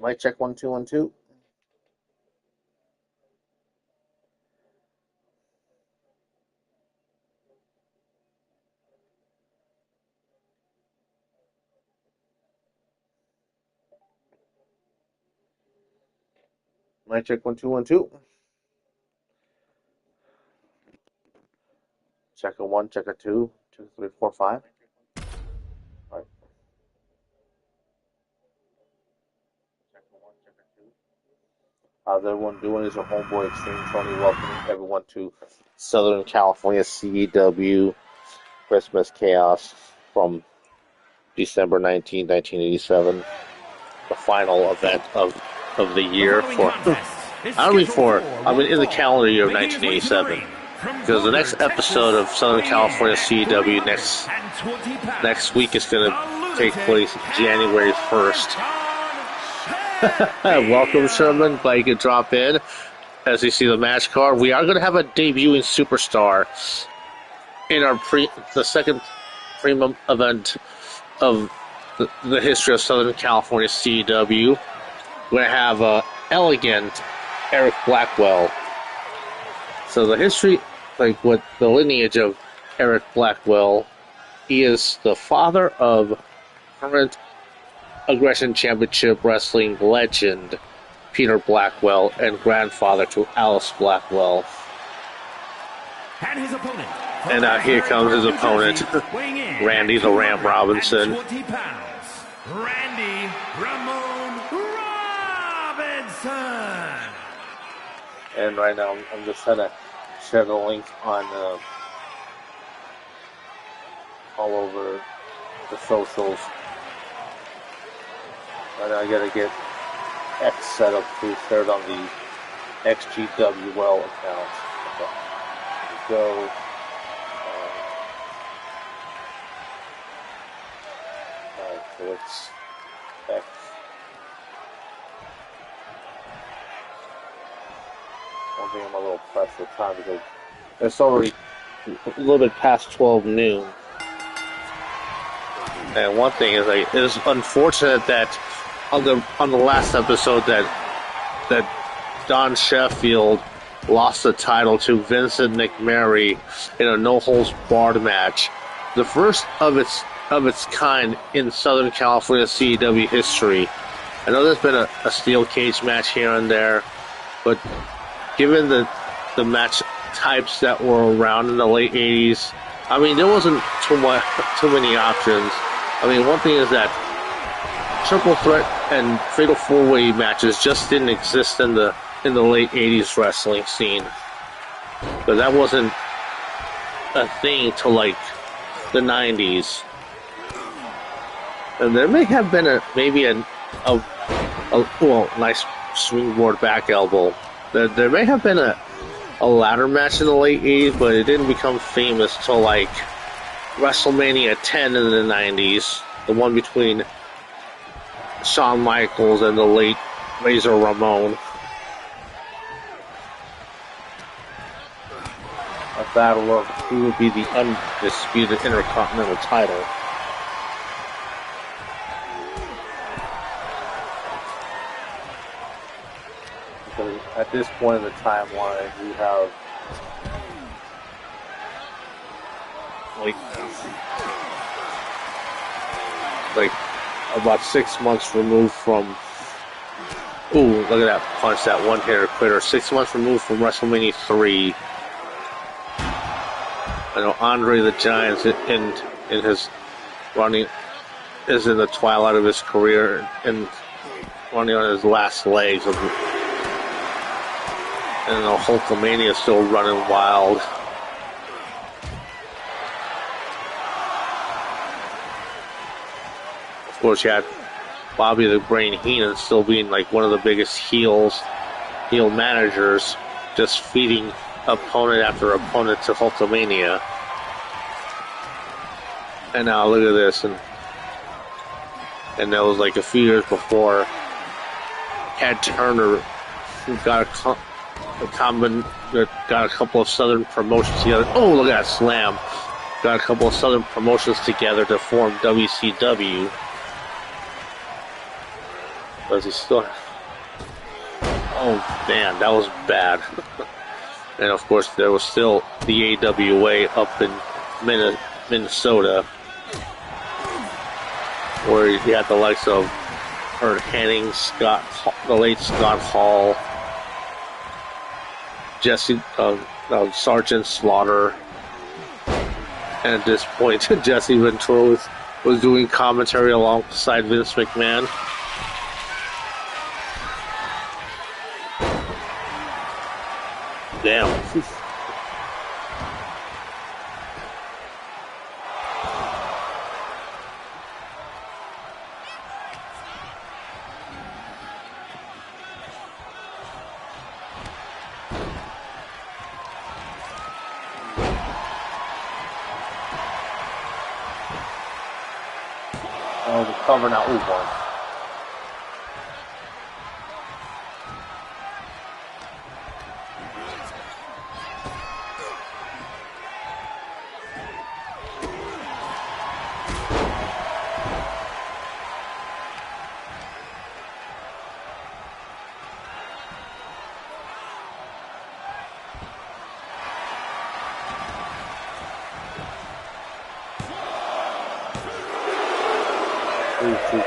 Mic check 1 2 1 2. Mic check 1 2 1 2. Check a 1, check a 2, 2 3 4 5. All right. How's everyone doing? It's your homeboy Extreme Tony welcoming everyone to Southern California CW Christmas Chaos from December 19, 1987. The final event of the year for in the calendar year of 1987. Because the next episode of Southern California CW next week is going to take place January 1st. Welcome, Sherman. Glad you could drop in. As you see the match card, we are going to have a debuting superstar in our the second premium event of the history of Southern California CW. We're going to have elegant Eric Blackwell. So the history, with the lineage of Eric Blackwell, he is the father of current Aggression Championship Wrestling legend Peter Blackwell and grandfather to Alice Blackwell. And his opponent. And here comes his opponent, Randy the Ram Robinson. 20 pounds, Randy Ramon Robinson. And right now, I'm just trying to share the link on all over the socials. And I gotta get X set up to share it on the XGWL account. Okay. Go. Alright, so it's X. One thing I'm a little pressed for time because it's already a little bit past 12 noon. And one thing is, it is unfortunate that on the last episode that Don Sheffield lost the title to Vincent Nicmeri in a no-holds-barred match, the first of its kind in Southern California CW history. I know there's been a steel cage match here and there, but given the match types that were around in the late 80s, I mean, there wasn't too many options. I mean, one thing is that triple threat and fatal four-way matches just didn't exist in the late 80s wrestling scene. But that wasn't a thing till the 90s. And there may have been nice springboard back elbow. There may have been a ladder match in the late 80s, but it didn't become famous till WrestleMania 10 in the 90s, the one between Shawn Michaels and the late Razor Ramon. A battle of who would be the undisputed Intercontinental title. Because at this point in the timeline, we have about 6 months removed from look at that punch, that one-hitter quitter. 6 months removed from WrestleMania 3. I know Andre the Giant in his running is in the twilight of his career and running on his last legs. And Hulkamania is still running wild. Of course, you had Bobby the Brain Heenan still being one of the biggest heel managers, just feeding opponent after opponent to Hulkamania. And now look at this, and that was a few years before. Ted Turner got got a couple of Southern promotions together. Oh, look at that slam! Got a couple of Southern promotions together to form WCW. Does he still? Oh man, that was bad. And of course, there was still the AWA up in Minnesota, where you had the likes of Kurt Hennig, the late Scott Hall, Jesse, Sergeant Slaughter, and at this point, Jesse Ventura was doing commentary alongside Vince McMahon. Damn. Oh, the cover now. Ooh, boy. Two count.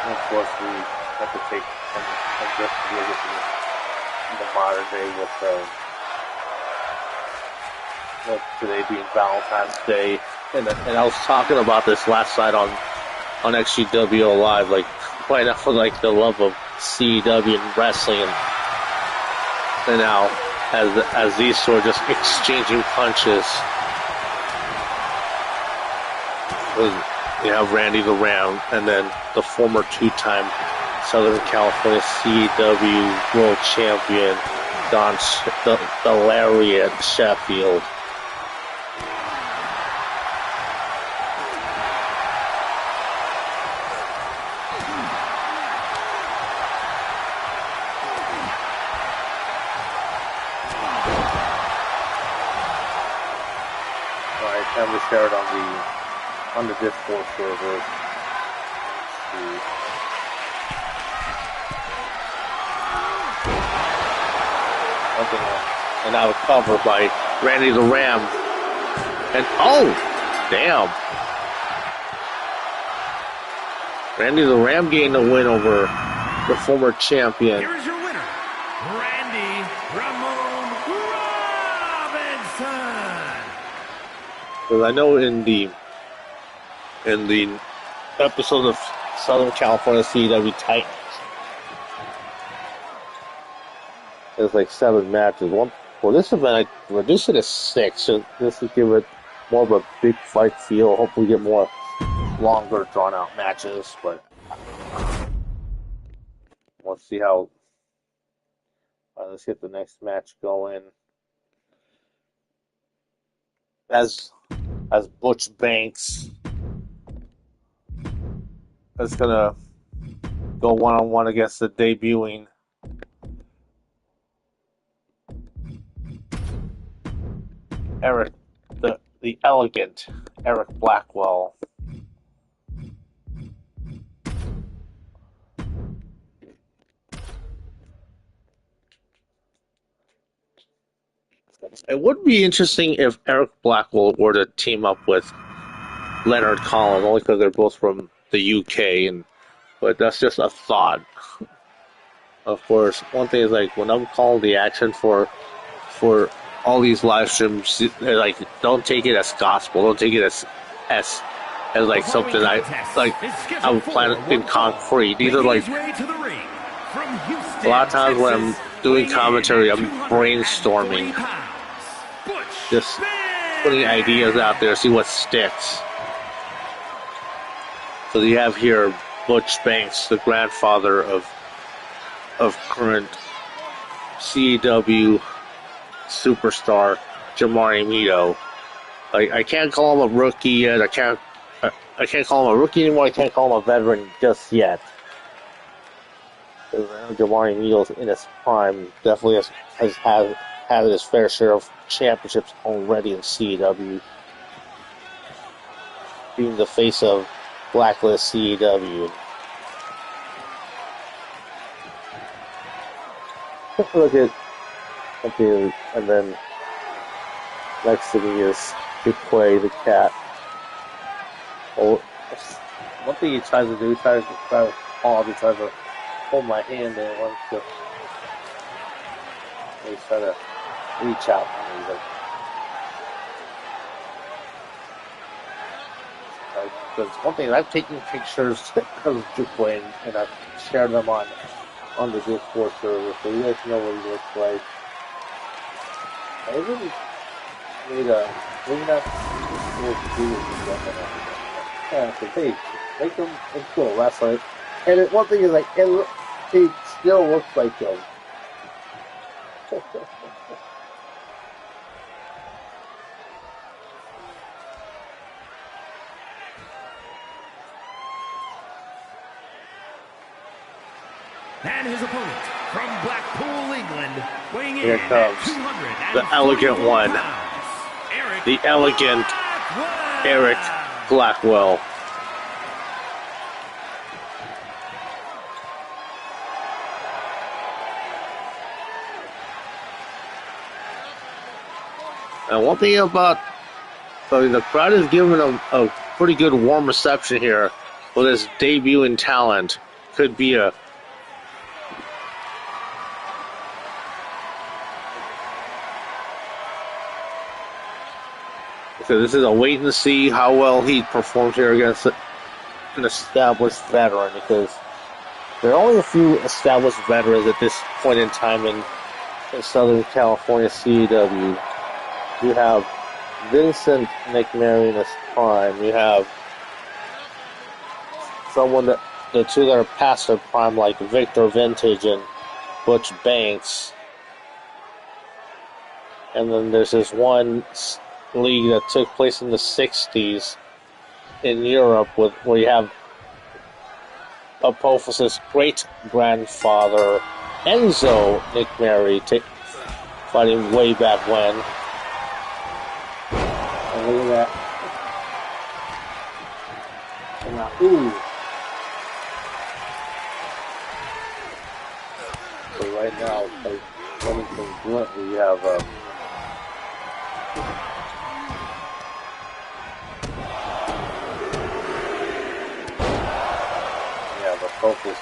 And of course, we have to take some investigation in the modern day with today being Valentine's Day. And I was talking about this last night on XGWL Live, like right now for like the love of CW and wrestling, and now as these two are just exchanging punches, you have Randy the Ram, and then the former two-time Southern California CW World Champion the Lariat Sheffield. And we shared on the Discord server. And now covered by Randy the Ram. And oh, damn! Randy the Ram gained a win over the former champion. Here is your winner, Randy Ramon Robinson. Because I know in the episode of Southern California CW Titans, there's like 7 matches. For this event, I reduced it to 6, so just to give it more of a big fight feel. Hopefully, get more longer, drawn-out matches. But let's see how. Let's get the next match going. As Butch Banks is gonna go one-on-one against the debuting Eric, the elegant Eric Blackwell. It would be interesting if Eric Blackwell were to team up with Leonard Collins, only because they're both from the UK, but that's just a thought. Of course, one thing is like when I'm calling the action for all these live streams, they're like, don't take it as gospel, don't take it as like something I would plan in concrete. These are like a lot of times when I'm doing commentary, I'm brainstorming, just putting ideas out there, see what sticks. So you have here Butch Banks, the grandfather of current CW superstar Jamari Mito. I can't call him a rookie yet. I can't call him a rookie anymore. I can't call him a veteran just yet. Jamari Needles in his prime definitely has had his fair share of championships already in CEW. Being the face of Blacklist CEW. Look at okay, and then next to me is Duquay the cat. Oh, one thing he tries to do, he tries to hold my hand and wants to. He's trying to reach out to me. Because one thing, I've taken pictures of Duquay and I've shared them on the Discord server, so you guys know what he looks like. I really made a clean up so hey, make him into a wrestler. And one thing is like, he still looks like him. And his opponent from Blackpool, England, weighing in Here comes the elegant one, the elegant Eric Blackwell. And one thing about the crowd is giving him a pretty good warm reception here with his debuting talent. Could be a so this is a wait and see how well he performs here against an established veteran, because there are only a few established veterans at this point in time in Southern California CEW. You have Vincent Nicmeri in his prime. You have the two that are past their prime, like Victor Vintage and Butch Banks. And then there's this one league that took place in the 60s in Europe where you have Apophis' great-grandfather Enzo Nicmeri fighting way back when. And look at that. And now, so right now, like, running from Blunt, we have the focus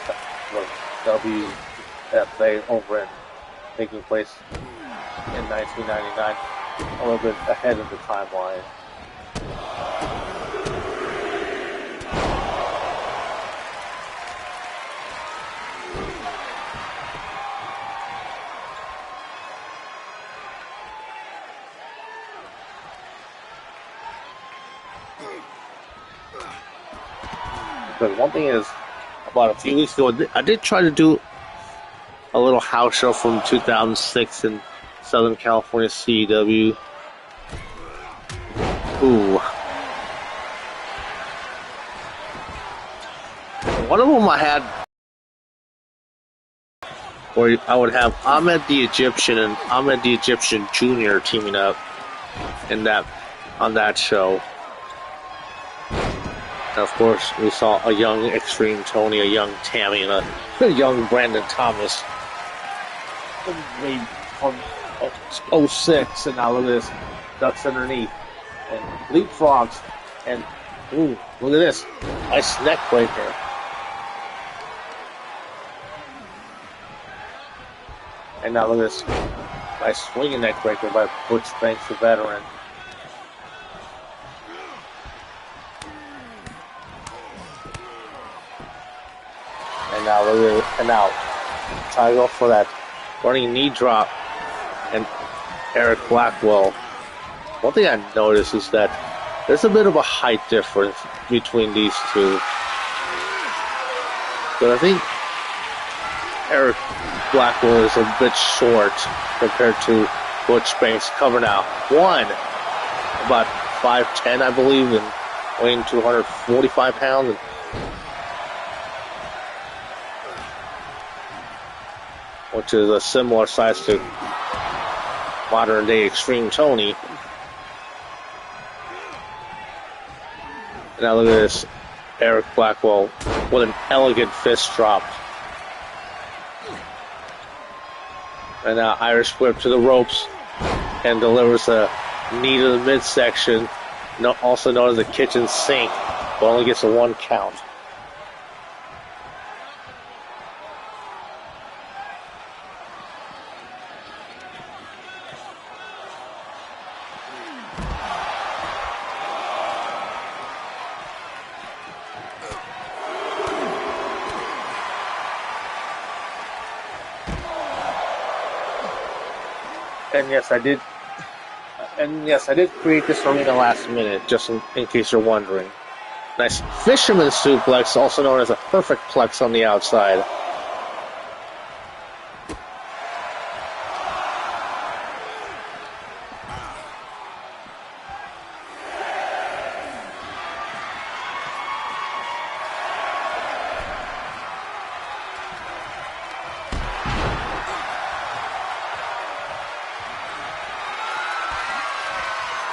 was WFA over in taking place in 1999, a little bit ahead of the timeline. But one thing is, about a few weeks ago, I did try to do a little house show from 2006 in Southern California CEW. Ooh. One of them I had where I would have Ahmed the Egyptian and Ahmed the Egyptian Jr. teaming up on that show. And of course, we saw a young Extreme Tony, a young Tammy, and a young Brandon Thomas. From 06, and now look at this. Ducks underneath. And leapfrogs. And, ooh, look at this. Nice neck breaker. And now look at this. Nice swinging neck breaker by Butch Banks, the veteran. And now look at it. And now, try to go for that running knee drop. And Eric Blackwell. One thing I noticed is that there's a bit of a height difference between these two. But I think Eric Blackwell is a bit short compared to Butch Banks. Cover now. One, about 5'10", I believe, and weighing 245 pounds. Which is a similar size to modern day Extreme Tony. Now look at this, Eric Blackwell with an elegant fist drop. And now Irish whip to the ropes and delivers a knee to the midsection, also known as the kitchen sink, but only gets a 1 count. And yes, I did create this arena last minute, just in case you're wondering. Nice fisherman suplex, also known as a perfect plex on the outside.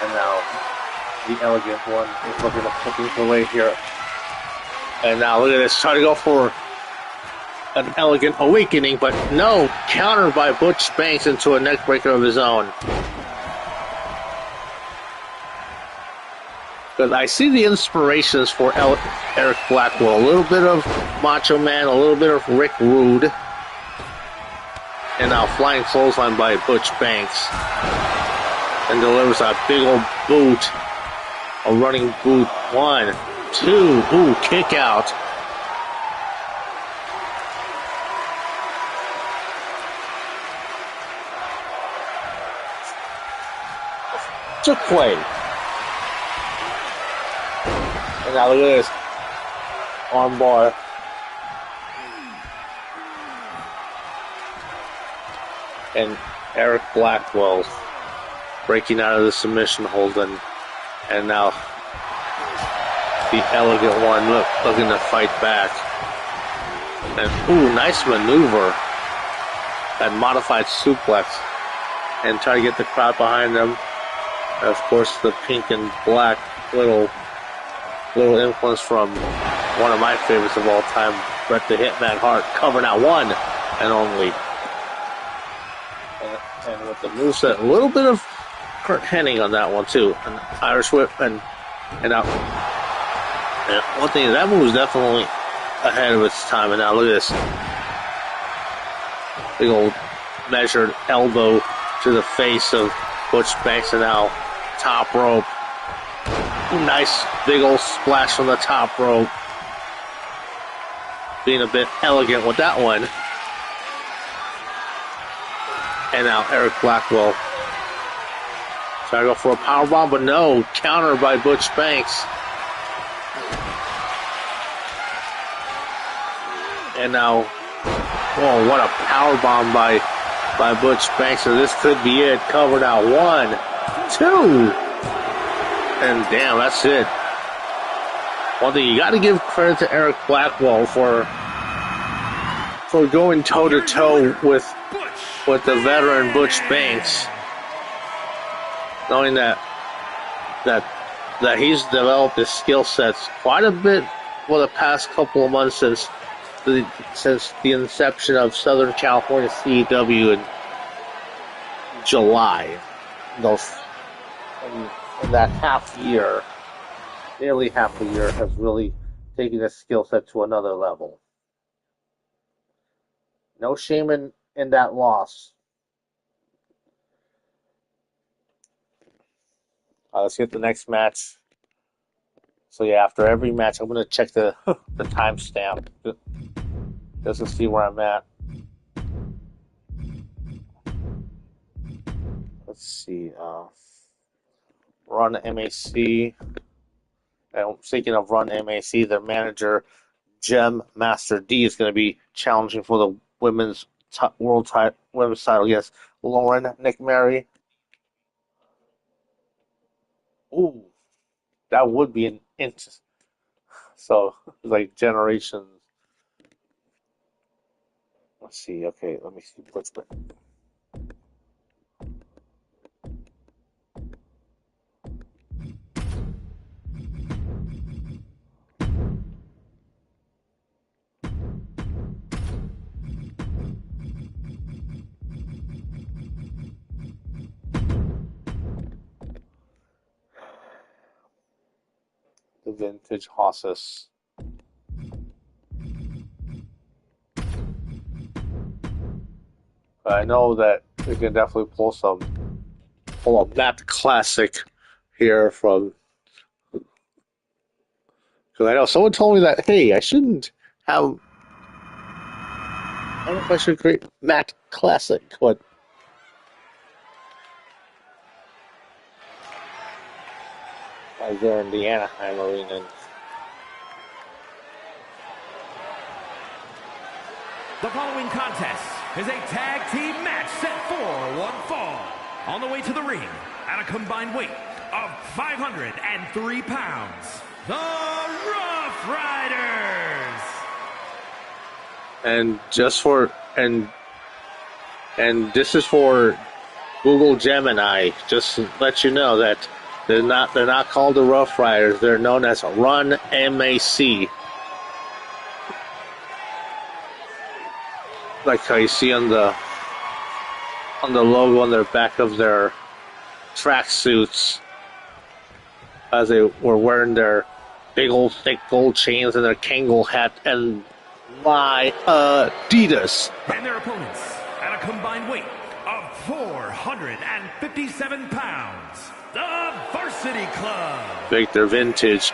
And now the elegant one is looking for way here. And now look at this, try to go for an elegant awakening, but no, countered by Butch Banks into a neck breaker of his own. Because I see the inspirations for Eric Blackwell. A little bit of Macho Man, a little bit of Rick Rude. And now flying clothesline by Butch Banks. And delivers a big old boot. A running boot. 1, 2. Ooh, kick out. Took play. And now look at this. Armbar. And Eric Blackwell breaking out of the submission hold, and now the elegant one looking to fight back. And ooh, nice maneuver. That modified suplex. And try to get the crowd behind them. And of course the pink and black little influence from one of my favorites of all time, Bret the Hitman Hart, covering out 1 and only. And with the moveset, a little bit of Kurt Hennig on that one too. An Irish whip and out. And one thing, that move was definitely ahead of its time. And now look at this. Big old measured elbow to the face of Butch Banks, and now top rope. Nice big old splash from the top rope. Being a bit elegant with that one. And now Eric Blackwell trying to go for a powerbomb, but no. Counter by Butch Banks. And now, oh, what a powerbomb by Butch Banks. So this could be it. Covered out 1, 2. And damn, that's it. One thing, you got to give credit to Eric Blackwell for going toe-to-toe with the veteran Butch Banks, knowing that he's developed his skill sets quite a bit for the past couple of months since the inception of Southern California CEW in July. In that half year, nearly half a year, has really taken his skill set to another level. No shame in that loss. Let's get the next match. So yeah, after every match, I'm going to check the timestamp just to see where I'm at. Let's see. Run MAC. And speaking of Run MAC, their manager, Gem Master D, is going to be challenging for the women's women's title against Donna Nicmeri. Ooh, that would be an inches. So, like, generations. Let's see. Okay, let me see. What's the... The vintage horses. I know that we can definitely pull a Matt classic here from. Because I know someone told me that, hey, I shouldn't have. I don't know if I should create Matt classic, but. I was there in the Anaheim Arena. The following contest is a tag team match set for one fall. On the way to the ring, at a combined weight of 503 pounds, the Rough Riders. And just for and this is for Google Gemini. Just to let you know that they're not called the Rough Riders. They're known as Run MAC. Like how you see on the logo on their back of their tracksuits, as they were wearing their big old thick gold chains and their Kangol hat and my Adidas. And their opponents at a combined weight of 457 pounds, the Varsity Club. Victor Vintage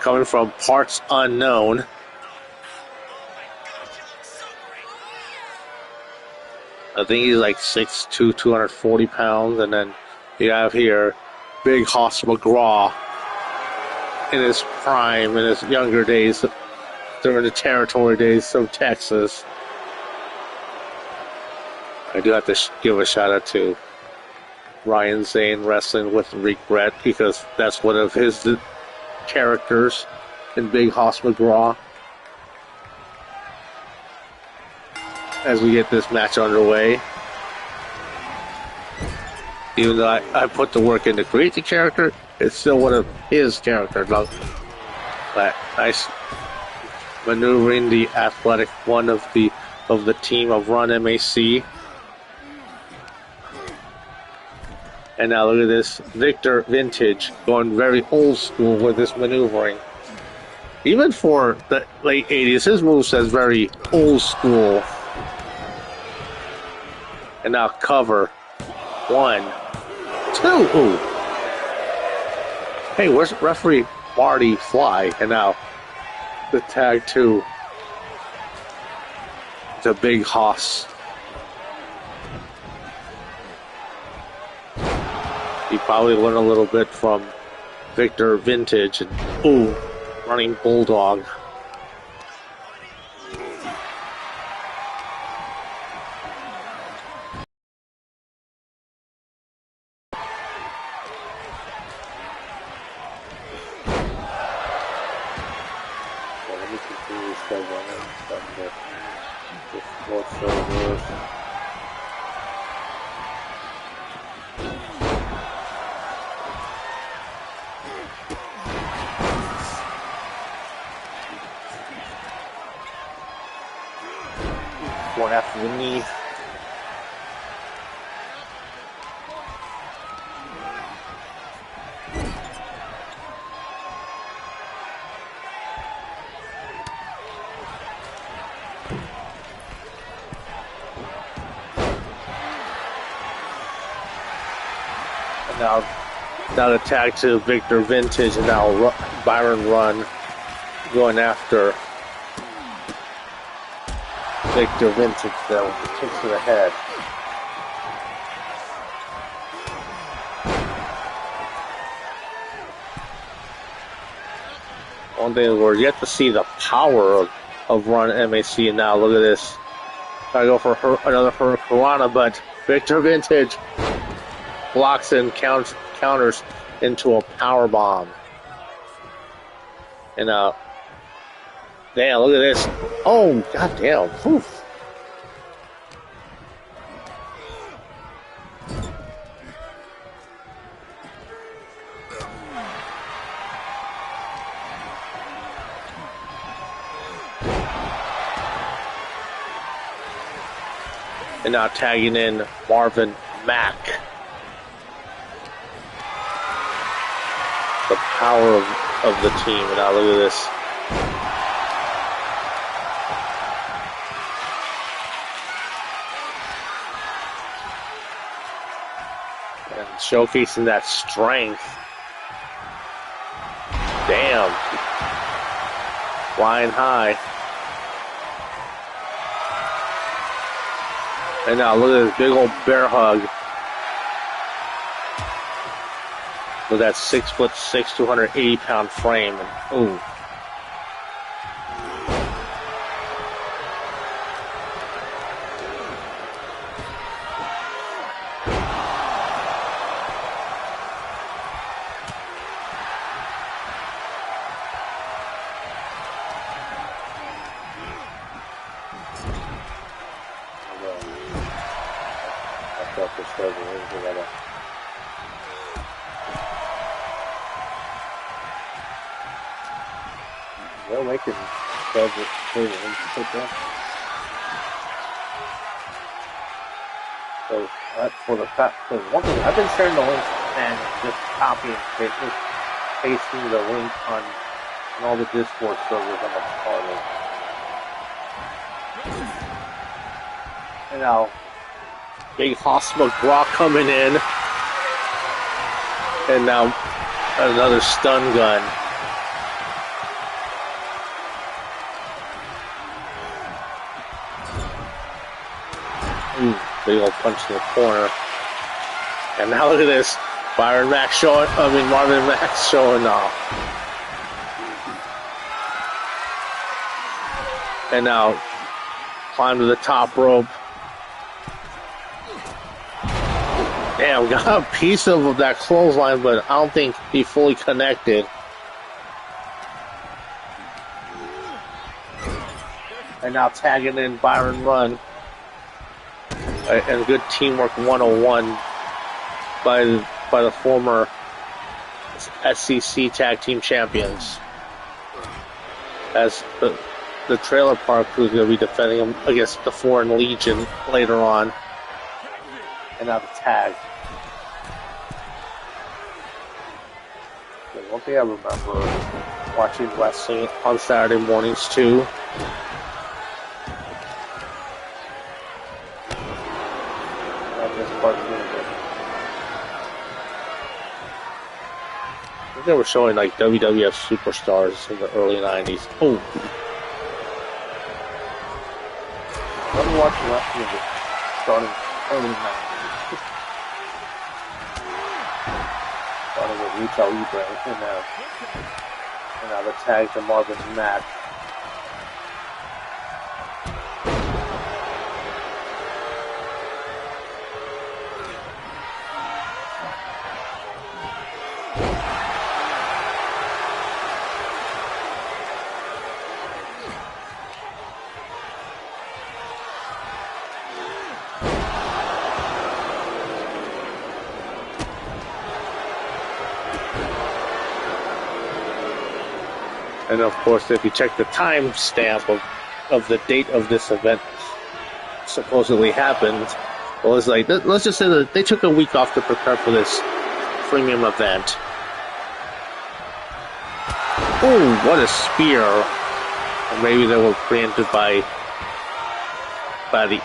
coming from parts unknown. I think he's like 6'2", 240 pounds. And then you have here Big Hoss McGraw in his prime, in his younger days, during the territory days of Texas. I do have to give a shout out to Ryan Zane Wrestling with Regret, because that's one of his characters in Big Hoss McGraw. As we get this match underway, even though I put the work in to create the character, it's still one of his characters. But nice maneuvering the athletic one of the team of Run MAC. And now look at this, Victor Vintage going very old school with this maneuvering. Even for the late 80s, his moveset is very old school. And now cover. 1, 2. Ooh. Hey, where's referee Marty Fly? And now the tag to the Big Hoss. He probably learned a little bit from Victor Vintage. And ooh, running bulldog. Going after the knee. And now the tag to Victor Vintage, and now Byron Run going after Victor Vintage, though, with the kicks to the head. One thing, we're yet to see the power of Run MAC, and now look at this. Gotta go for another Hurricanrana, but Victor Vintage blocks and counters into a power bomb. And damn, look at this. Oh, goddamn. Poof. And now tagging in Marvin Mack. The power of the team. And now look at this. And showcasing that strength. Damn. Flying high. And now look at this big old bear hug. With that 6'6", 280-pound frame. And, ooh. Well, they can start with so for the fact, so one thing I've been sharing the link and just copying it, just pasting the link on all the Discord servers I'm a part of. And now, big Hoss McGraw coming in, and now another stun gun. Big old punch in the corner. And now look at this. Marvin Mack showing off. And now climb to the top rope. Damn, got a piece of that clothesline, but I don't think he fully connected. And now tagging in Byron Run. And good teamwork 101 by the former SCC Tag Team Champions. As the Trailer Park crew is going to be defending them against the Foreign Legion later on. And now the tag. And one thing I remember watching wrestling on Saturday mornings too. They were showing like WWF superstars in the early 90s. Oh. I'm watching wrestling starting early 90s. Starting with Rita Libre and now the tag to Marvin Mack. And of course, if you check the timestamp of the date of this event supposedly happened, well, it's like, let's just say that they took a week off to prepare for this premium event. Oh, what a spear. Or maybe they were preempted by the...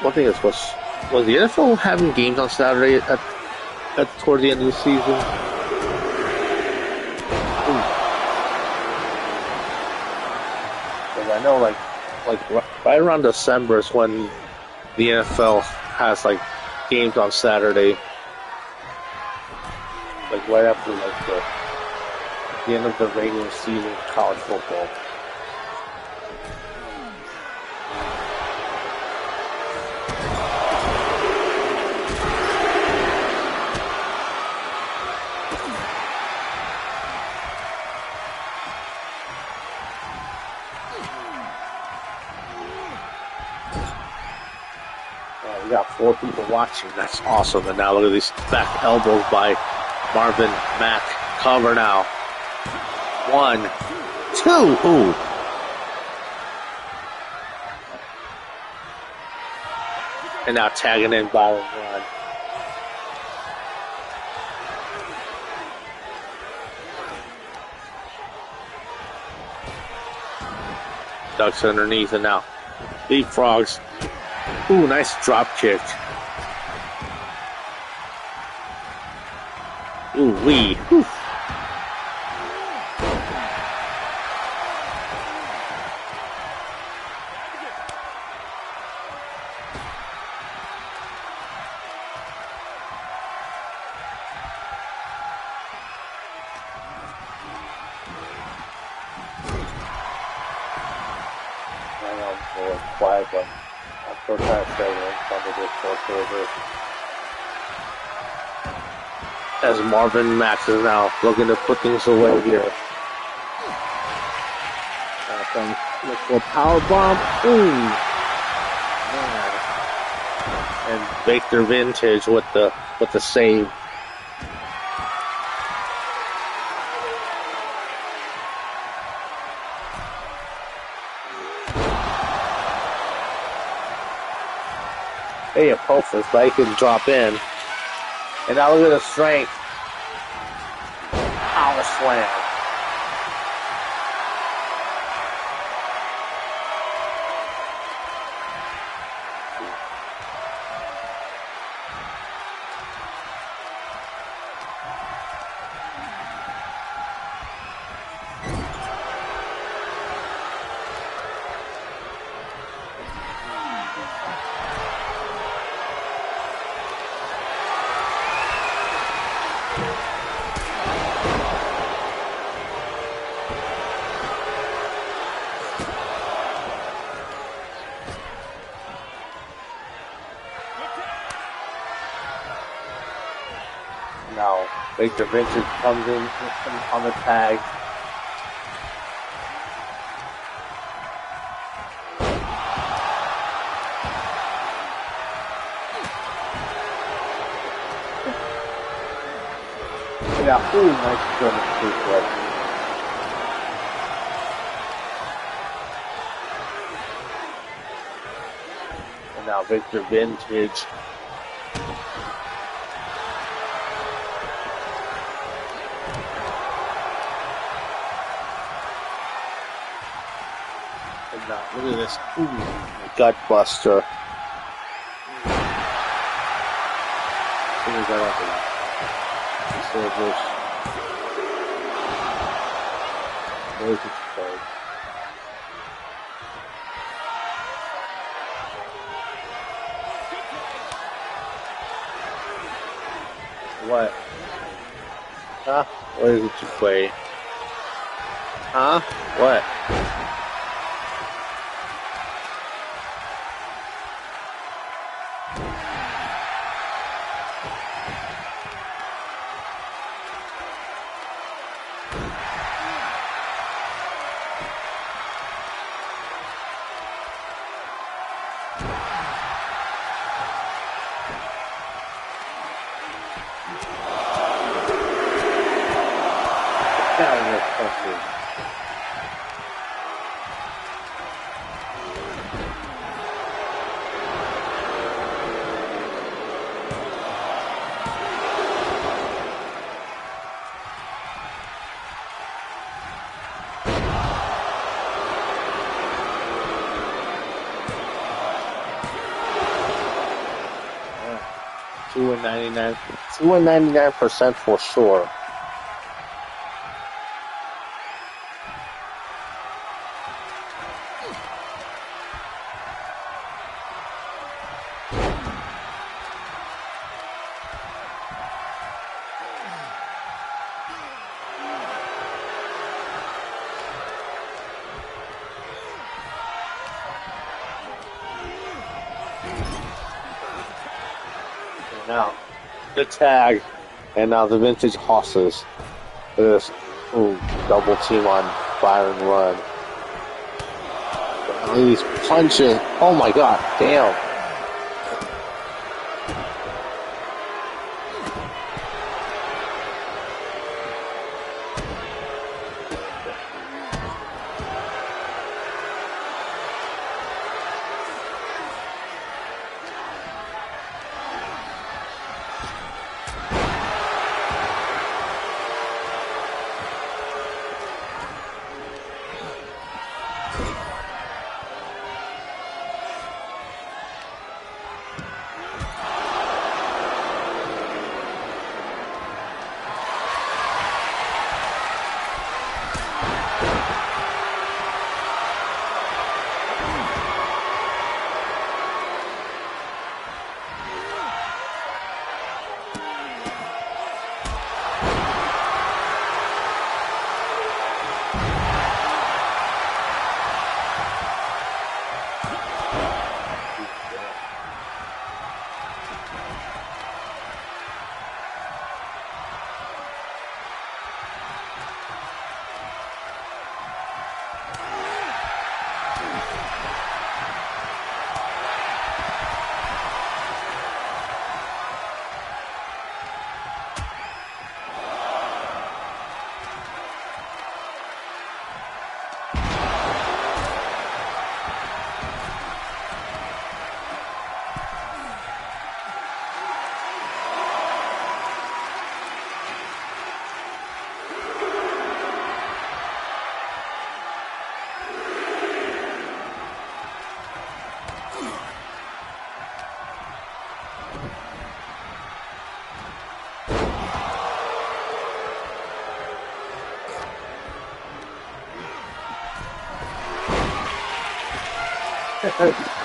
One thing is, was the NFL having games on Saturday toward the end of the season? I know, like right around December is when the NFL has like games on Saturday, like right after like the end of the regular season of college football. We got 4 people watching. That's awesome. And now look at these back elbows by Marvin Mack. Cover now. 1, 2. Ooh. And now tagging in Byron Run. Ducks underneath and now leapfrogs. Ooh, nice drop kick. Ooh, wee. Whew. Quiet one. I'm trying to stay in front of this crossover. As Marvin Max is now looking to put things away here. Look for a power bomb. Ooh. Man. And Victor Vintage with the save. Hey, Apophis, but he can drop in. And now look at the strength. Power slam. Now, Victor Vintage comes in on the tag. Yeah, ooh, nice German suplex. And now Victor Vintage. Look at this. Ooh, gut buster. Where's that it called? What? Huh? What is it you play? Huh? What? Two and 99% for sure. Now, the tag, and now the vintage horses. Look at this. Ooh, double team on Byron Run. These punches. Oh my god, damn.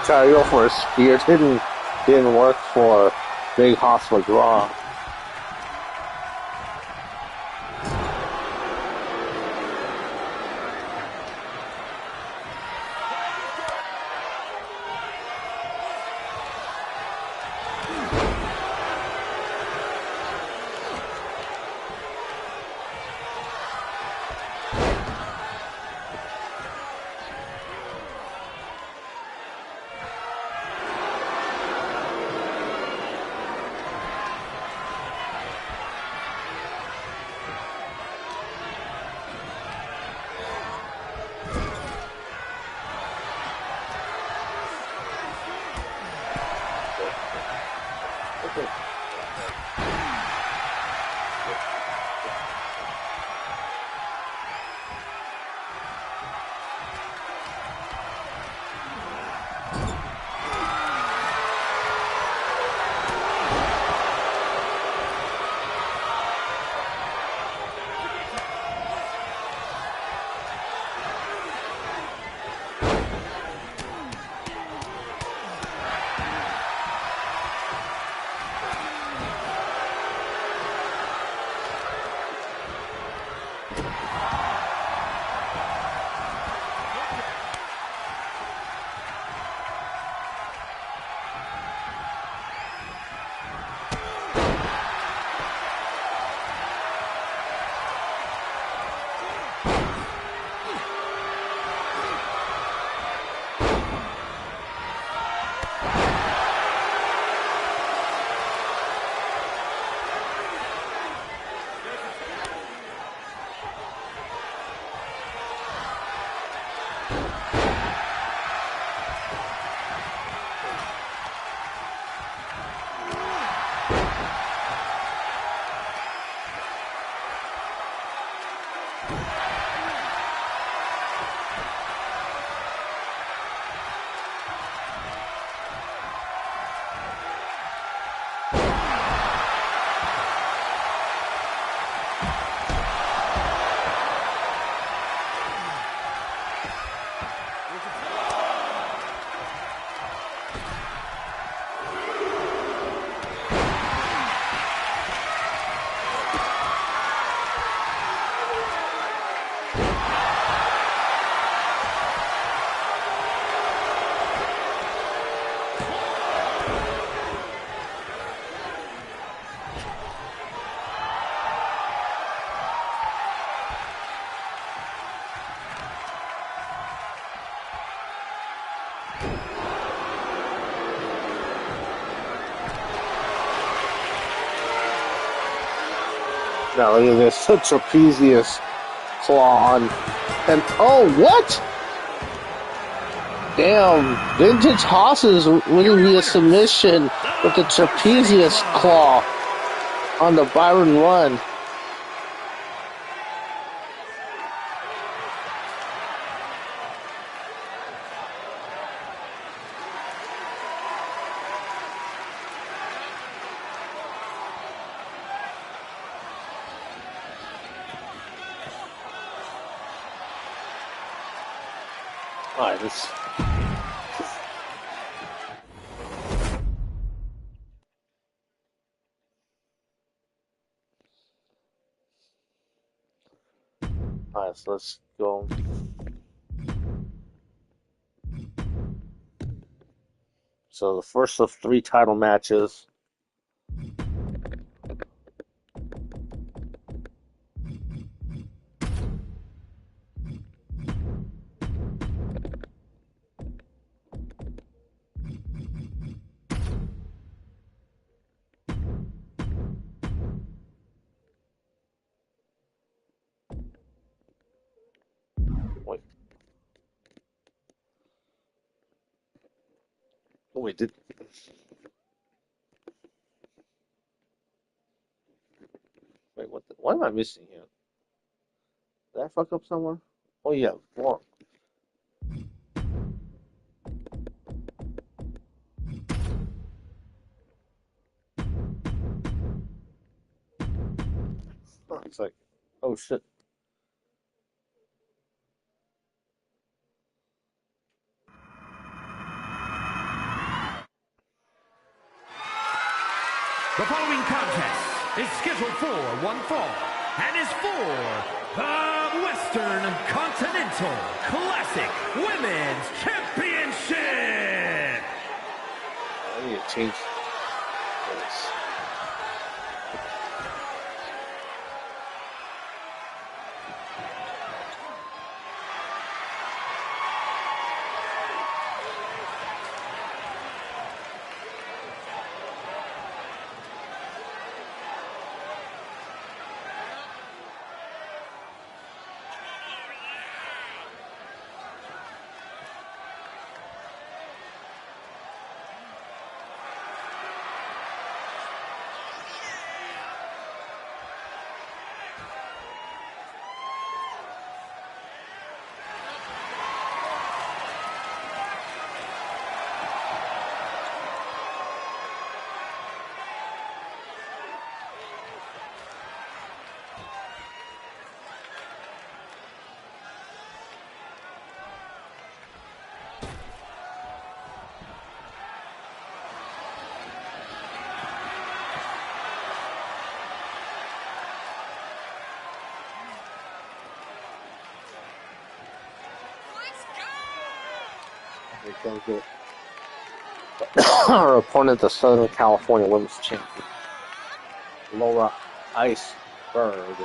Try to go for a spear. Didn't work for Big Hospital Draw. Now look at this, the trapezius claw on, and oh, what? Damn, Vintage Hosses winning via submission with the trapezius claw on the Byron run. Alright, this. Alright, so let's go. So the first of 3 title matches. Wait. Oh, wait, did. Wait, what am I missing here? Did I fuck up somewhere? Oh, yeah, 4. Oh, it's like, oh shit. The following contest is scheduled for one fall and is for the Western Continental Classic Women's Championship. I need to change this. Our opponent, the Southern California Women's Champion, Laura Iceberg.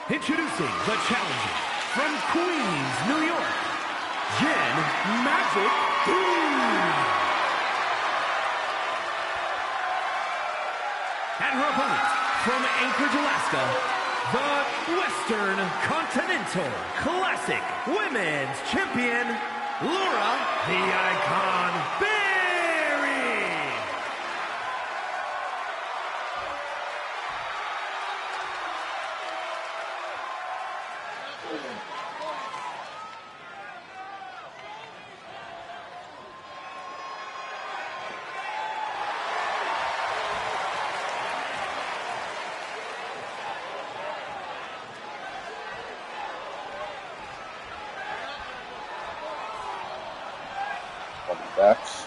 Introducing the challenger from Queens, New York, Jen Magic Boone. And her opponent from Anchorage, Alaska, the Western Continental Classic Women's Champion, Laura the Icon Berry. Backs.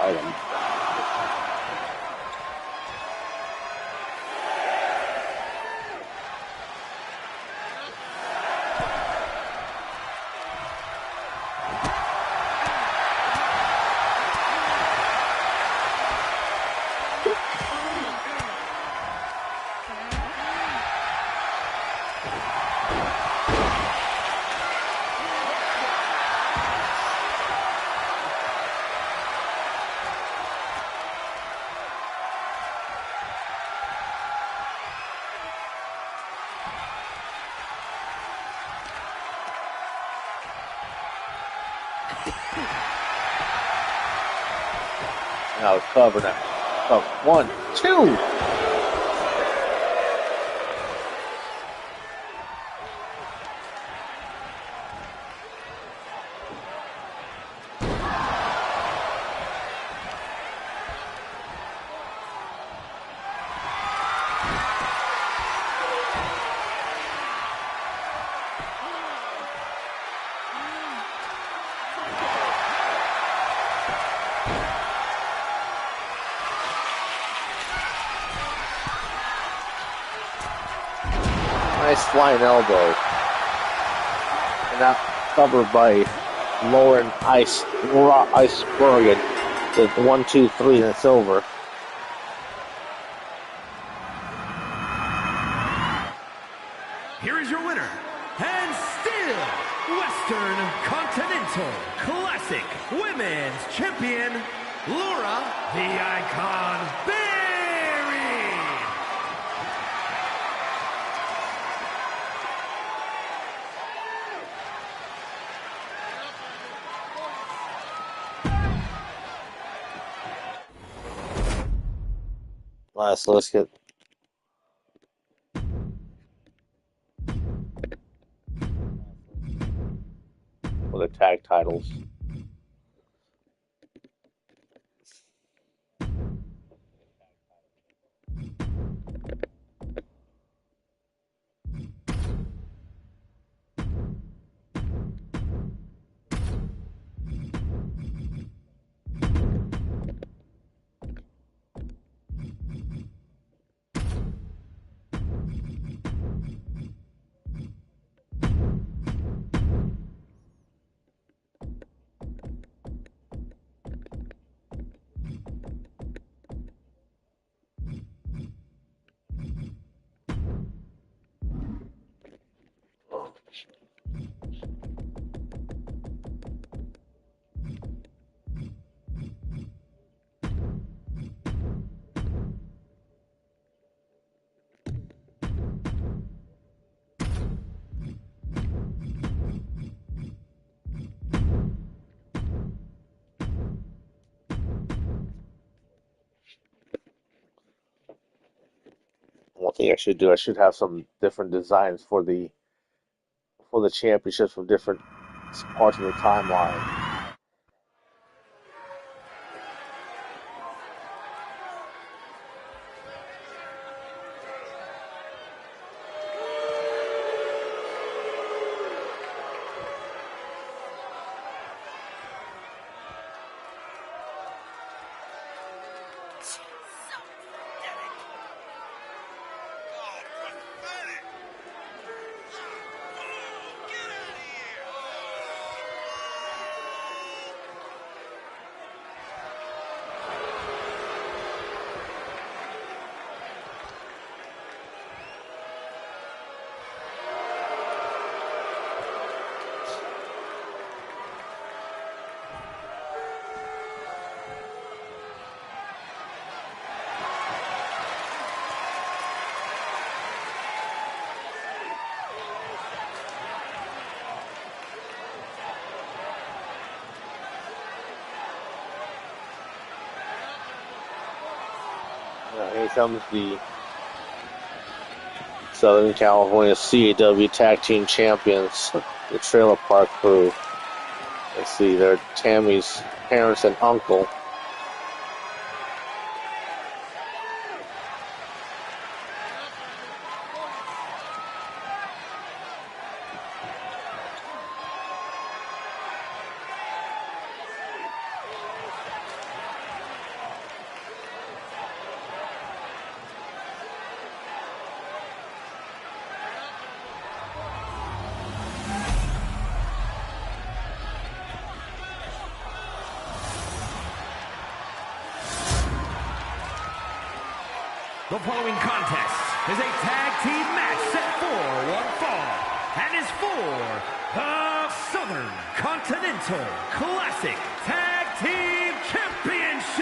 Item. Now cover now. Cover. 1, 2. Nice flying elbow. And now covered by Lauren Icebergen. The 1, 2, 3, and it's over. Here is your winner, and still Western Continental Classic Women's Champion, Laura the Icon Berry. So let's get for the tag titles. One thing I should do, I should have some different designs for the championships from different parts of the timeline. Here comes the Southern California CAW Tag Team Champions, the Trailer Park Crew. Let's see, they're Tammy's parents and uncle. The following contest is a tag team match set for one fall and is for the Southern Continental Classic Tag Team Championship.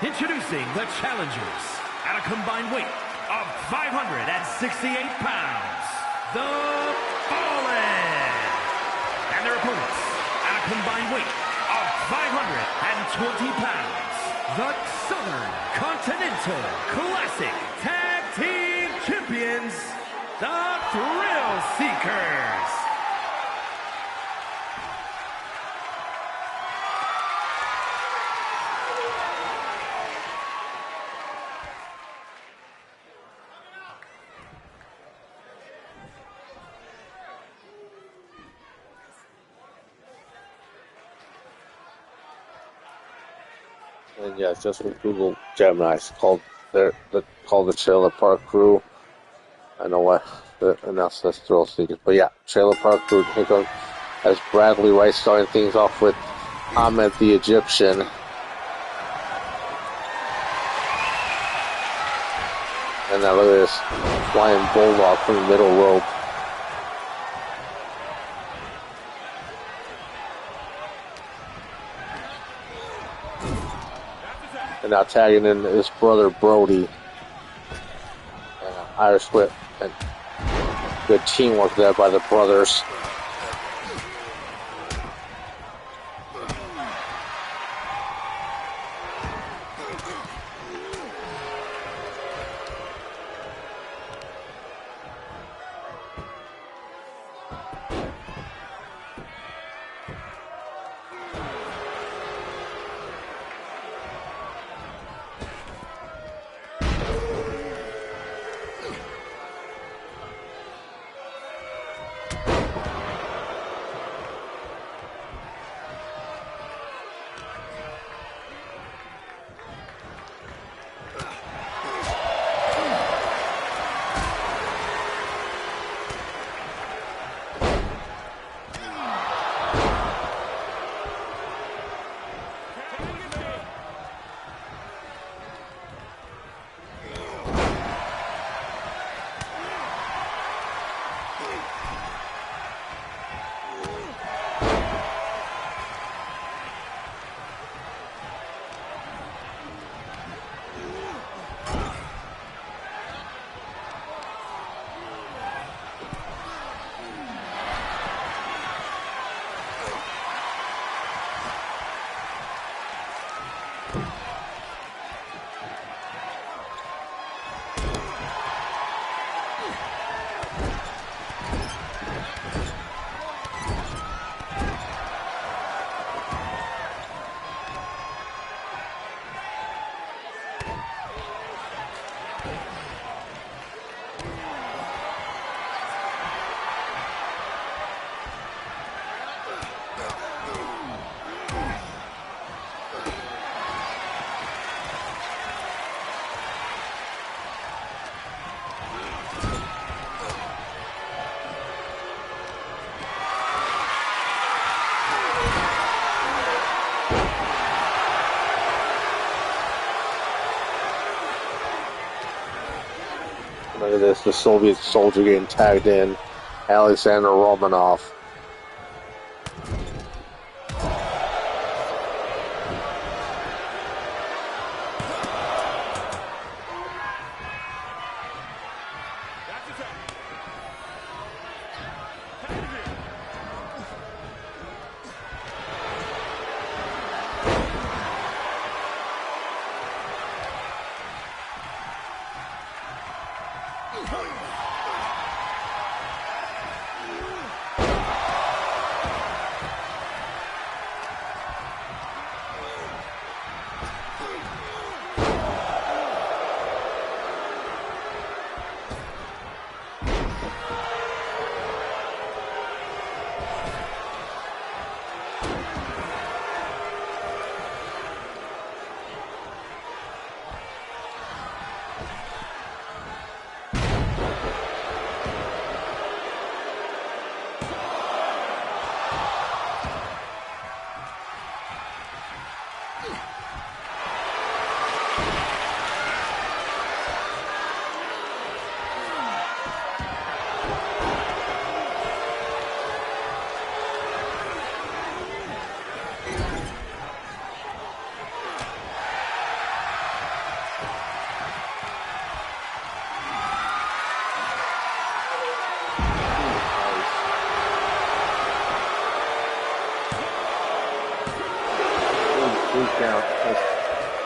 Introducing the challengers at a combined weight of 568 pounds, the Fallen. And their opponents at a combined weight of 520 pounds, the Southern Continental Classic Tag Team Champions, the Thrill Seekers. And yeah, just with Google Gemini, it's called the Trailer Park Crew. I know why the announcer says Thrill Seekers, but yeah, Trailer Park Crew. Here goes as Bradley Wright starting things off with Ahmed the Egyptian. And now look at this flying bulldog from the middle rope. And now tagging in his brother Brody. And Irish whip. And good teamwork there by the brothers. the Soviet soldier getting tagged in, Alexander Romanov.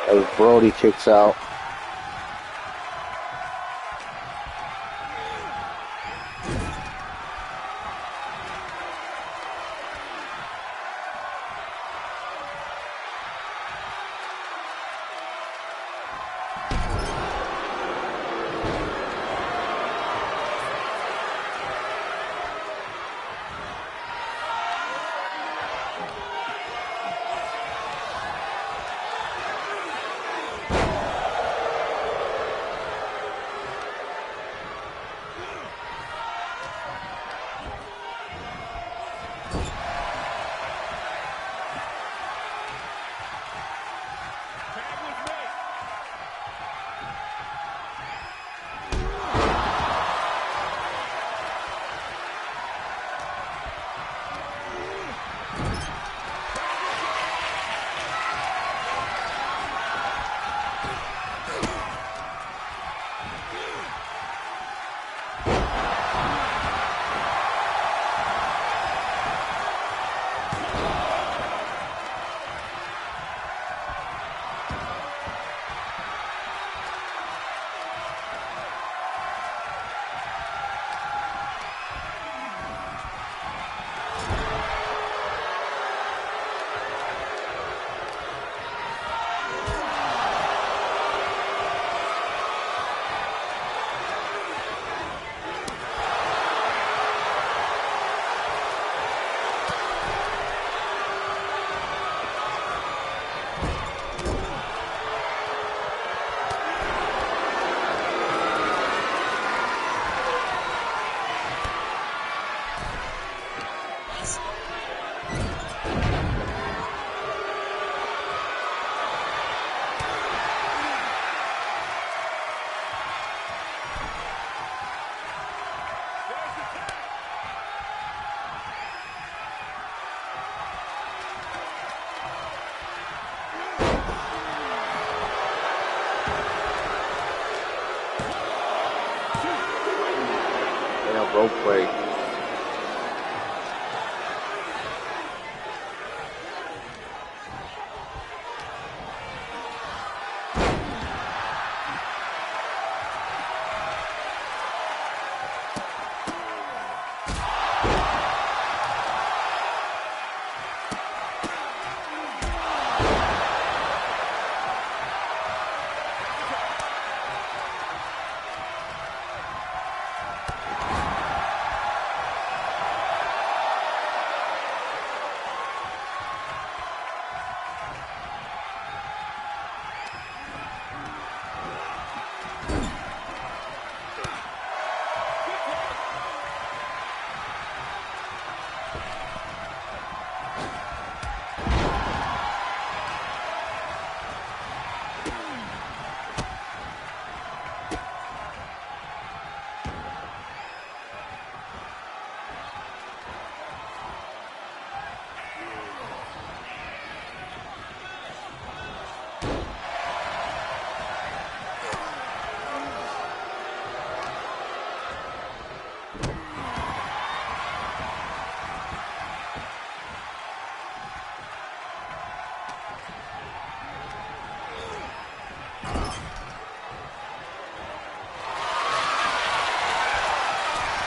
As Brody kicks out. Rope break.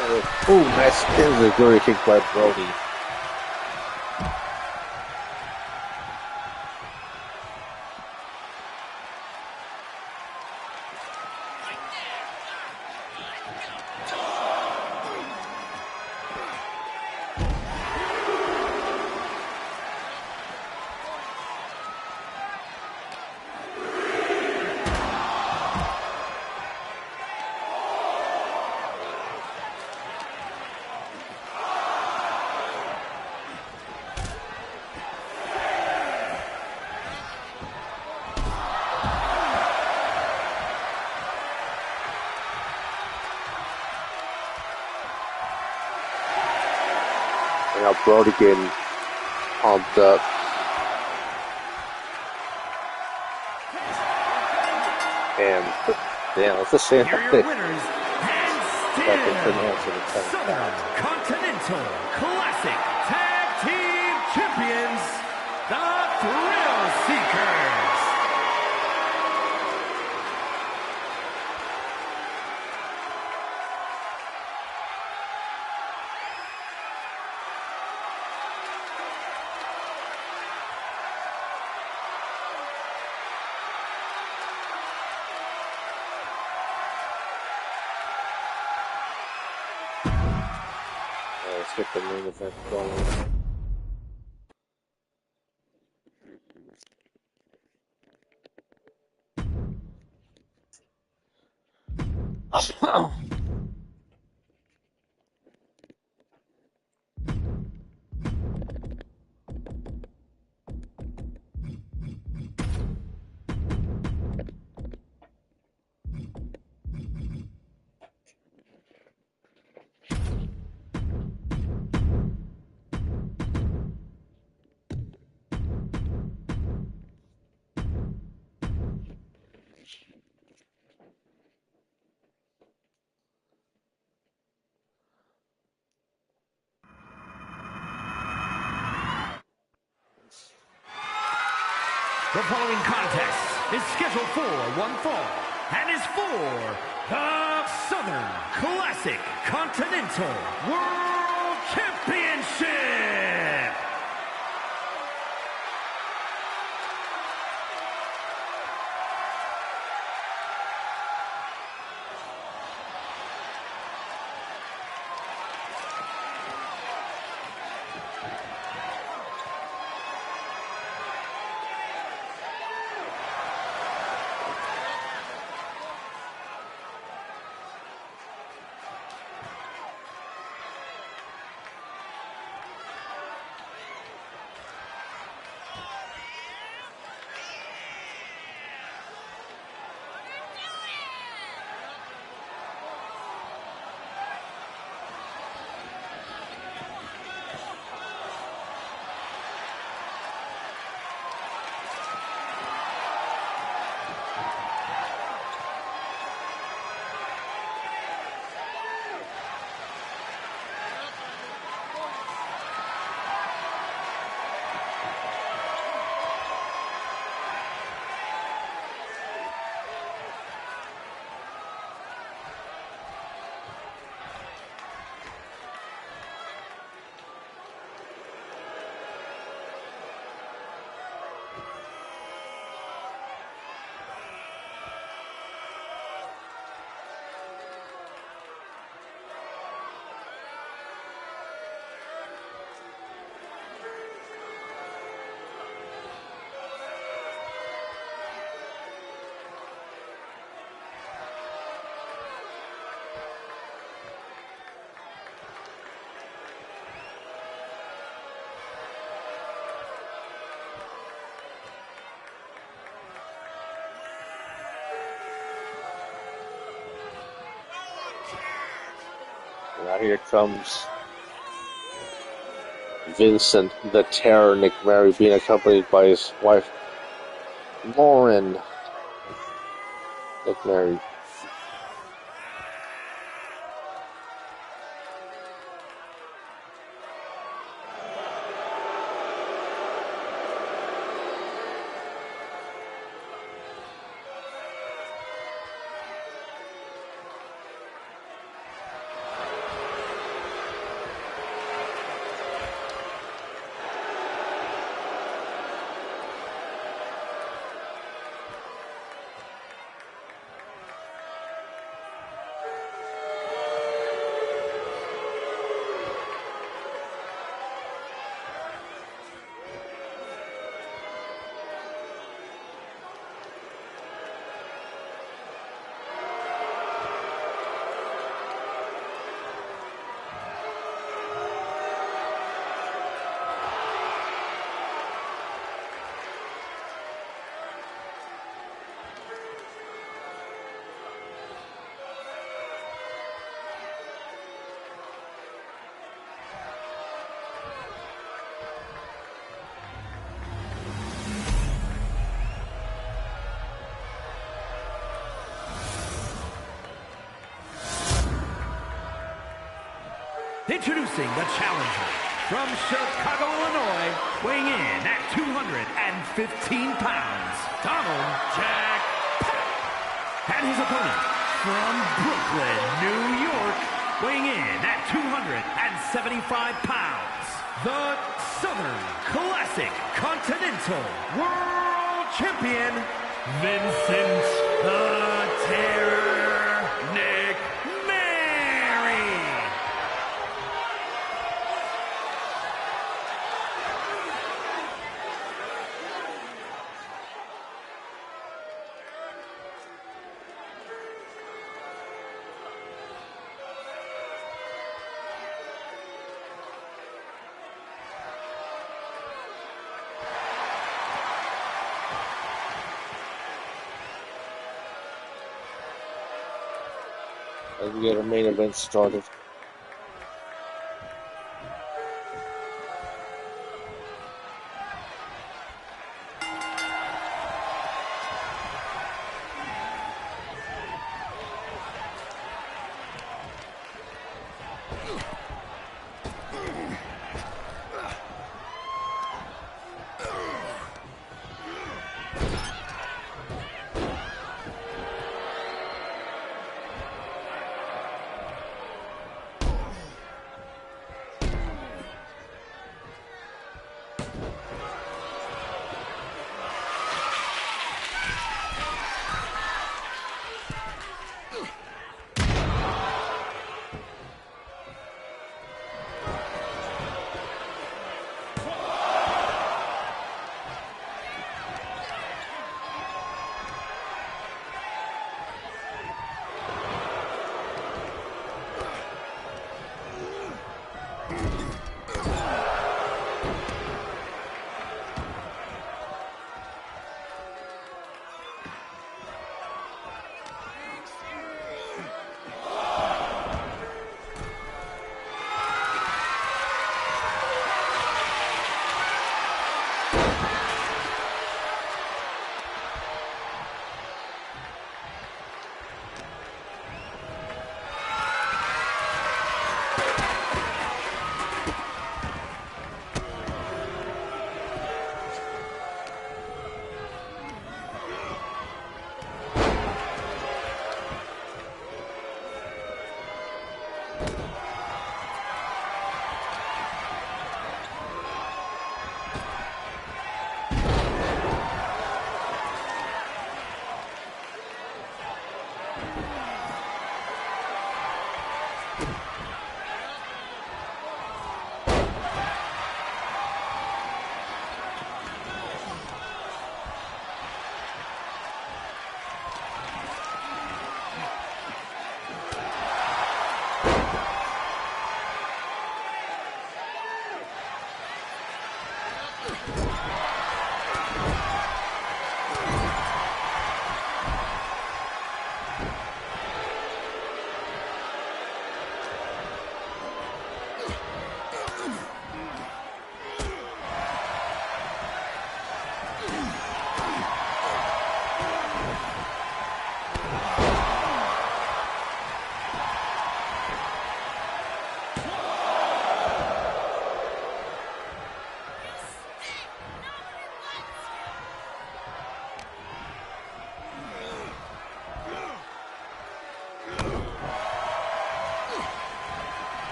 Oh, nice injury kick by Brody. Now Brody getting pumped up. And yeah, it's a shame Here are that your they winners, couldn't answer the Southern Continental Classic Tag Team Champions, the Thrill Seekers. Let's get the main event going. The following contest is scheduled for one fall and is for the Southern Classic Continental World Championship. Now here comes Vincent the Terror Nicmeri, being accompanied by his wife Lauren Nicmeri. Introducing the challenger from Chicago, Illinois, weighing in at 215 pounds, Donald Jack Pack. And his opponent from Brooklyn, New York, weighing in at 275 pounds, the Southern Classic Continental World Champion, Vincent the Terror Nicmeri. As we get our main event started.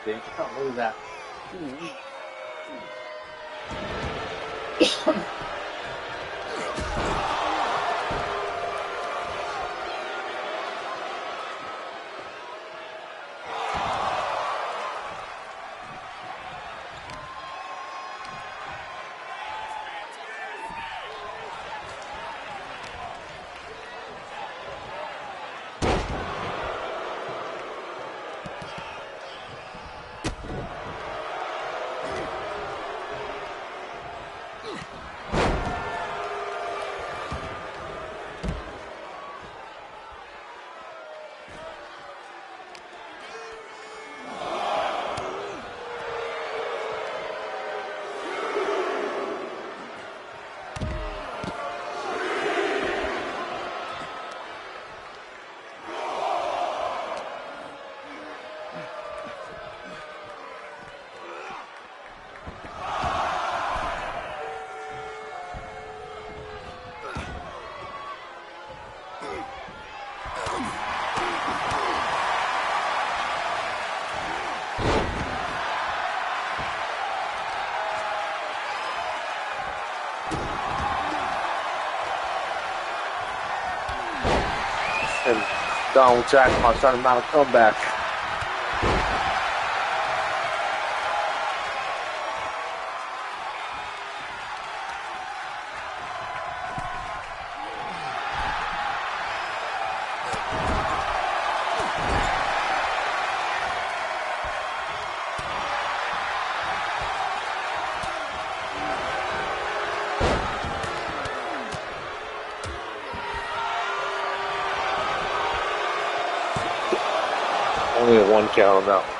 I can't believe that. Donald Jackpot trying to mount a comeback. Only a 1 count on that one.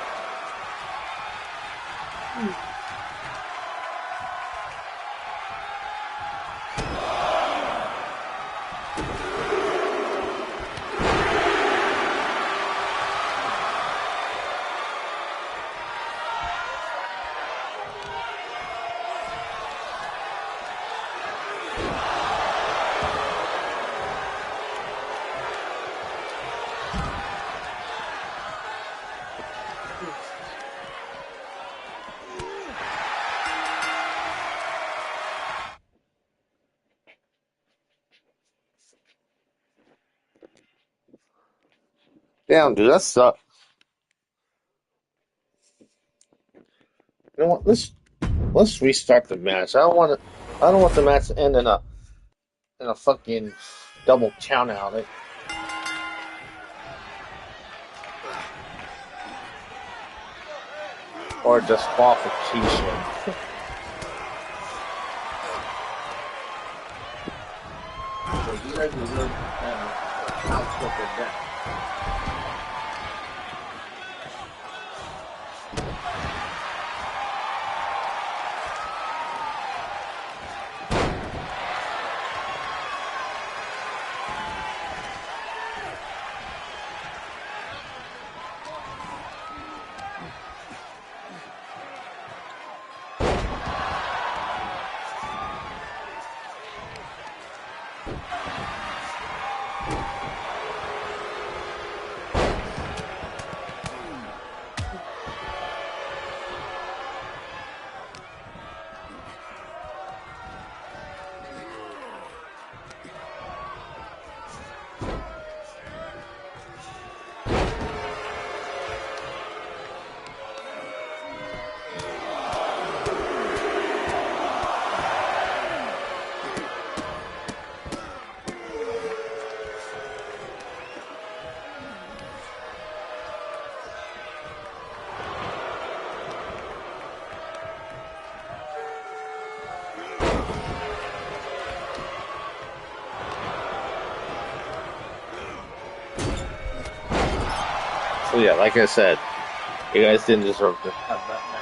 Damn, dude, that sucks. You know what? Let's restart the match. I don't want the match to end in a fucking double count out. Or disqualification. You guys deserve outspoken that. So yeah, like I said, you guys didn't deserve to have that match.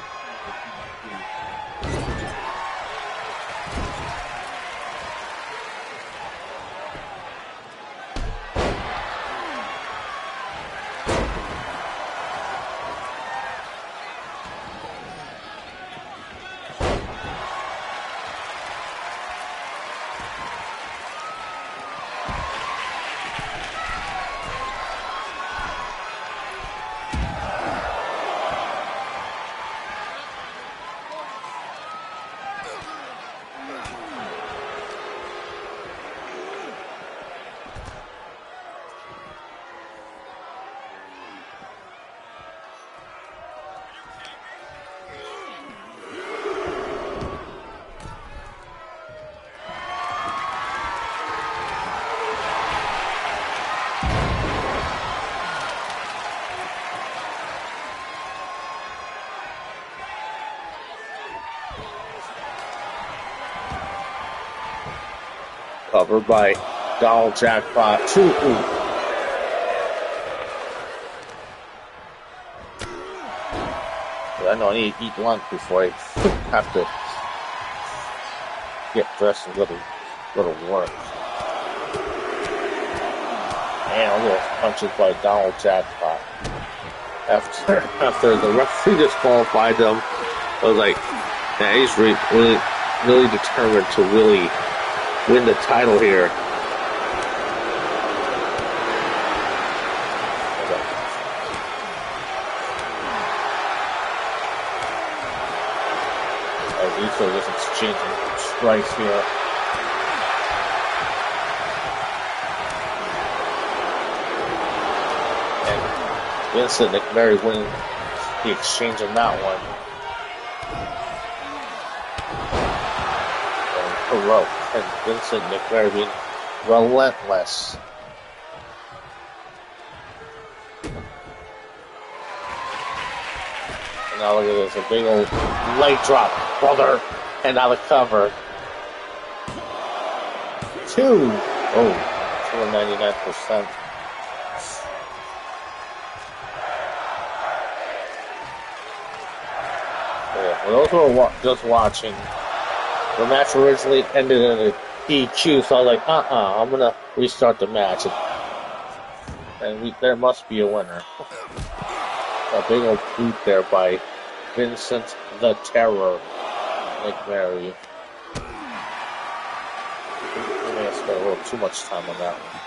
Covered by Donald Jackpot. I know I need to eat lunch before I have to get dressed and go to work. And little punches by Donald Jackpot. After the referee disqualified them, I was like, man, he's really determined to really win the title here. As each of us exchanging strikes here. Vincent Nicmeri winning the exchange on that one. And Vincent Nicmeri being relentless. And now look at this, a big old leg drop, brother, and now the cover. 299%. Yeah, for those who are just watching, the match originally ended in a DQ, so I was like, I'm gonna restart the match, and there must be a winner. A big old boot there by Vincent the Terror Nicmeri. I may have spent a little too much time on that one.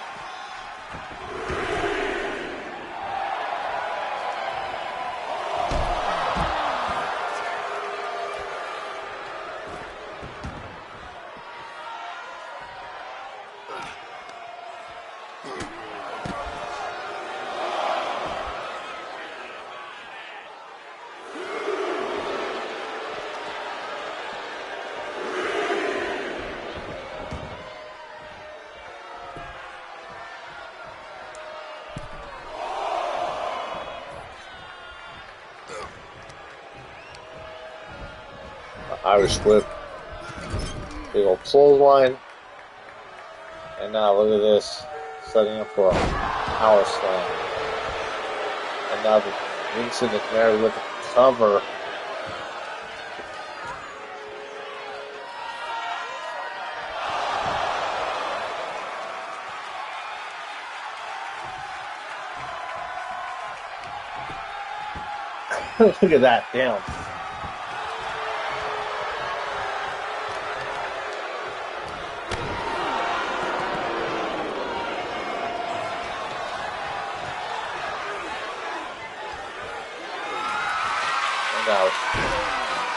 Irish whip, big old clothesline, and now look at this, setting up for a power slam. And now the Vincent Nicmeri with the cover. Look at that, damn.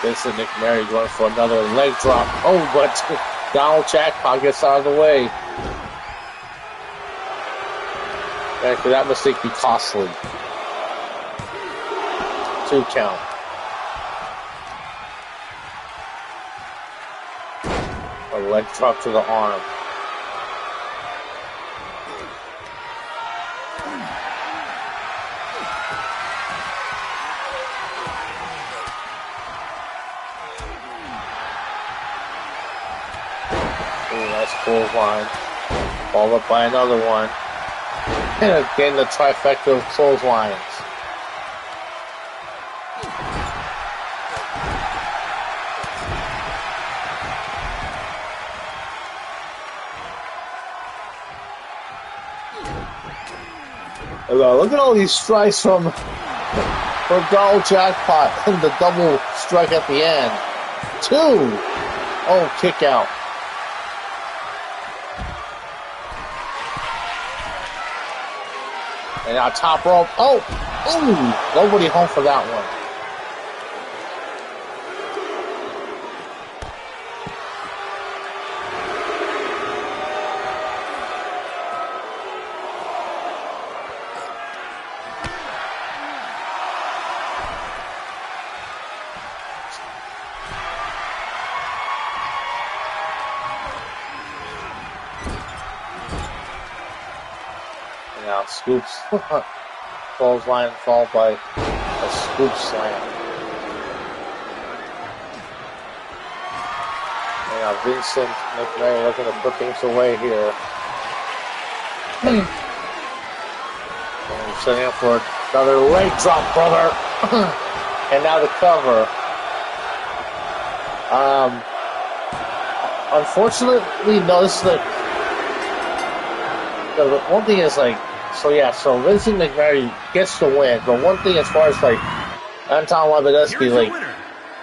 Vincent Nicmeri going for another leg drop. Oh, but Donald Jackpot gets out of the way. And could that mistake be costly? 2 count. A leg drop to the arm. Clothesline, followed up by another one, and again the trifecta of clotheslines. Look at all these strikes from Donald Jackpot and the double strike at the end. 2. Oh, kick out. And now top rope. Oh! Ooh! Nobody home for that one. Now scoops, clothesline followed by a scoop slam. And now Vincent Nicmeri looking to put things away here. And setting up for another leg drop, brother. And now the cover. Unfortunately, no, this is the one thing is like, so Vincent Nicmeri gets the win, but one thing as far as like Anton Lebedeski, like, winner,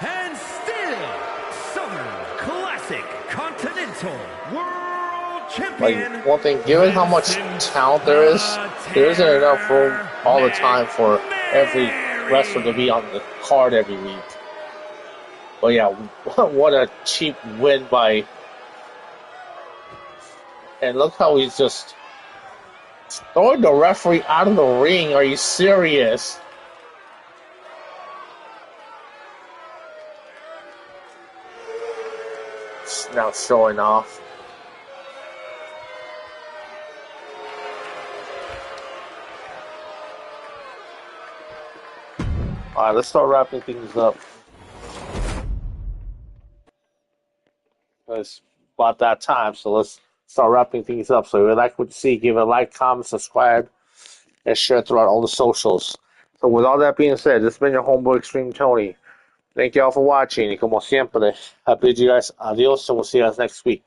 and still Summer Classic Continental World Champion. Like, one thing, given how much talent there isn't enough room all the time for every wrestler to be on the card every week. But yeah, what a cheap win by, and look how he's just Throwing the referee out of the ring. Are you serious? It's now showing off. Alright, let's start wrapping things up. It's about that time, so let's start wrapping things up. So if you like what you see, give it a like, comment, subscribe, and share throughout all the socials. So with all that being said, this has been your homeboy Extreme Tony. Thank you all for watching, y como siempre, I bid you guys adios, and we'll see you guys next week.